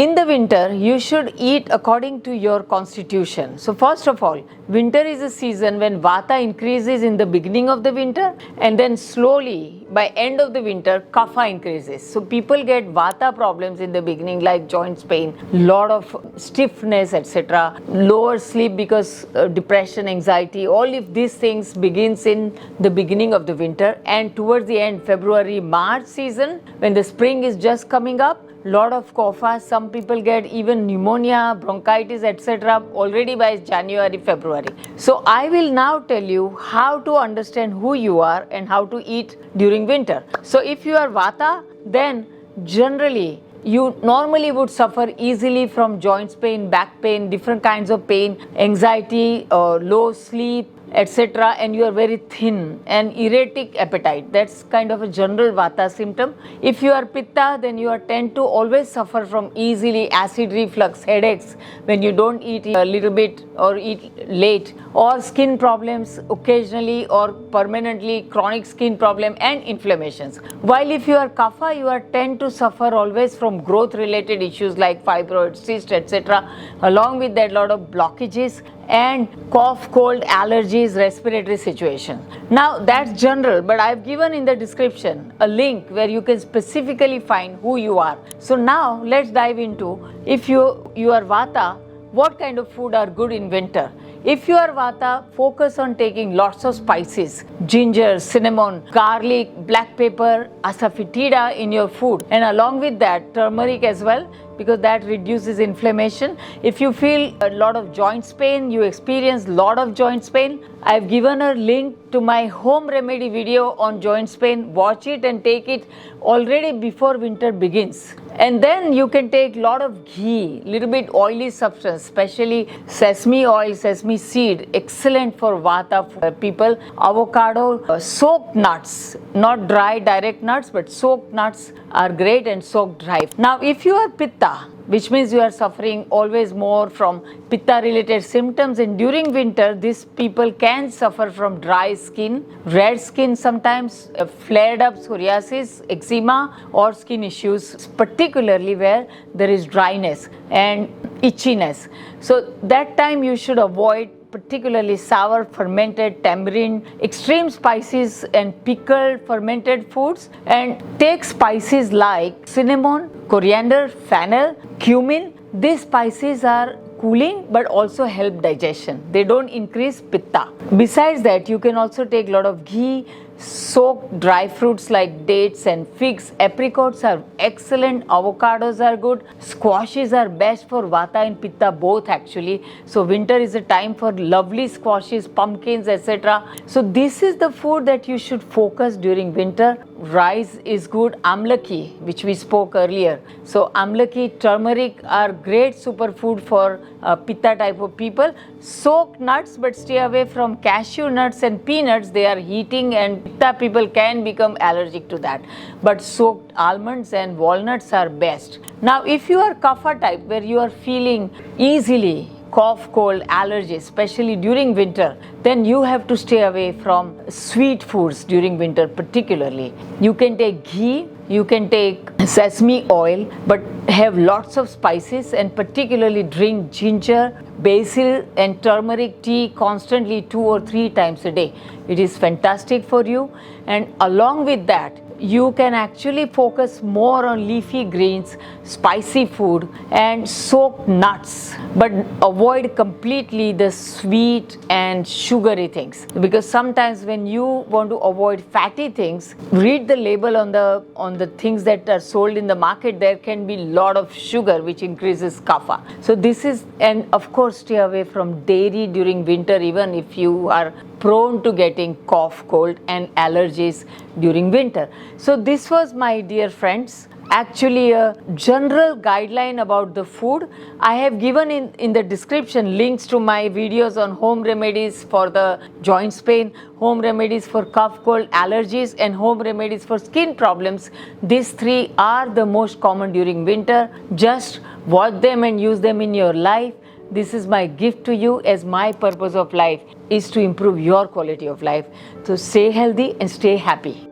In the winter, you should eat according to your constitution. So first of all, winter is a season when vata increases in the beginning of the winter, and then slowly by end of the winter, kapha increases. So people get vata problems in the beginning like joints pain, lot of stiffness, etc., lower sleep because depression, anxiety, all of these things begins in the beginning of the winter, and towards the end, February, March season, when the spring is just coming up, lot of kapha, some people get even pneumonia, bronchitis, etc. already by January, February. So I will now tell you how to understand who you are and how to eat during winter. So if you are vata, then generally you normally would suffer easily from joints pain, back pain, different kinds of pain, anxiety, low sleep, etc., and you are very thin and erratic appetite. That's kind of a general vata symptom. If you are pitta, then you tend to always suffer from easily acid reflux, headaches when you don't eat a little bit or eat late, or skin problems occasionally or permanently, chronic skin problem and inflammations. While if you are kapha, you tend to suffer always from growth related issues like fibroids, cysts, etc. Along with that, lot of blockages and cough, cold, allergies, respiratory situation. Now that's general, but I've given in the description a link where you can specifically find who you are. So now let's dive into, if you are vata, what kind of food are good in winter? If you are vata, focus on taking lots of spices, ginger, cinnamon, garlic, black pepper, asafoetida in your food, and along with that turmeric as well, because that reduces inflammation. If you feel a lot of joints pain, you experience lot of joints pain, I've given a link to my home remedy video on joints pain. Watch it and take it already before winter begins. And then you can take lot of ghee, little bit oily substance, especially sesame oil, sesame seed, excellent for vata for people. Avocado, soaked nuts, not dry direct nuts, but soaked nuts are great, and soaked dry. Now if you are pitta, which means you are suffering always more from pitta related symptoms, and during winter these people can suffer from dry skin, red skin sometimes, flared up psoriasis, eczema or skin issues, particularly where there is dryness and itchiness. So that time you should avoid particularly sour, fermented, tamarind, extreme spices and pickled fermented foods, and take spices like cinnamon, coriander, fennel, cumin. These spices are cooling but also help digestion. They don't increase pitta. Besides that, you can also take a lot of ghee, soaked dry fruits like dates and figs. Apricots are excellent, avocados are good, squashes are best for vata and pitta both actually. So winter is a time for lovely squashes, pumpkins, etc. So this is the food that you should focus during winter. Rice is good, amlaki, which we spoke earlier. So amlaki, turmeric are great superfood for pitta type of people. Soaked nuts, but stay away from cashew nuts and peanuts. They are heating and pitta people can become allergic to that. But soaked almonds and walnuts are best. Now if you are kapha type, where you are feeling easily cough, cold, allergies, especially during winter, then you have to stay away from sweet foods during winter particularly. You can take ghee, you can take sesame oil, but have lots of spices, and particularly drink ginger, basil and turmeric tea constantly 2 or 3 times a day. It is fantastic for you. And along with that, you can actually focus more on leafy greens, spicy food and soaked nuts, but avoid completely the sweet and sugary things, because sometimes when you want to avoid fatty things, read the label on the things that are sold in the market. There can be lot of sugar which increases kapha. So this is, and of course stay away from dairy during winter, even if you are prone to getting cough, cold and allergies during winter. So this was, my dear friends, actually a general guideline about the food. I have given in the description links to my videos on home remedies for the joints pain, home remedies for cough, cold, allergies and home remedies for skin problems. These 3 are the most common during winter. Just watch them and use them in your life. This is my gift to you, as my purpose of life is to improve your quality of life. So stay healthy and stay happy.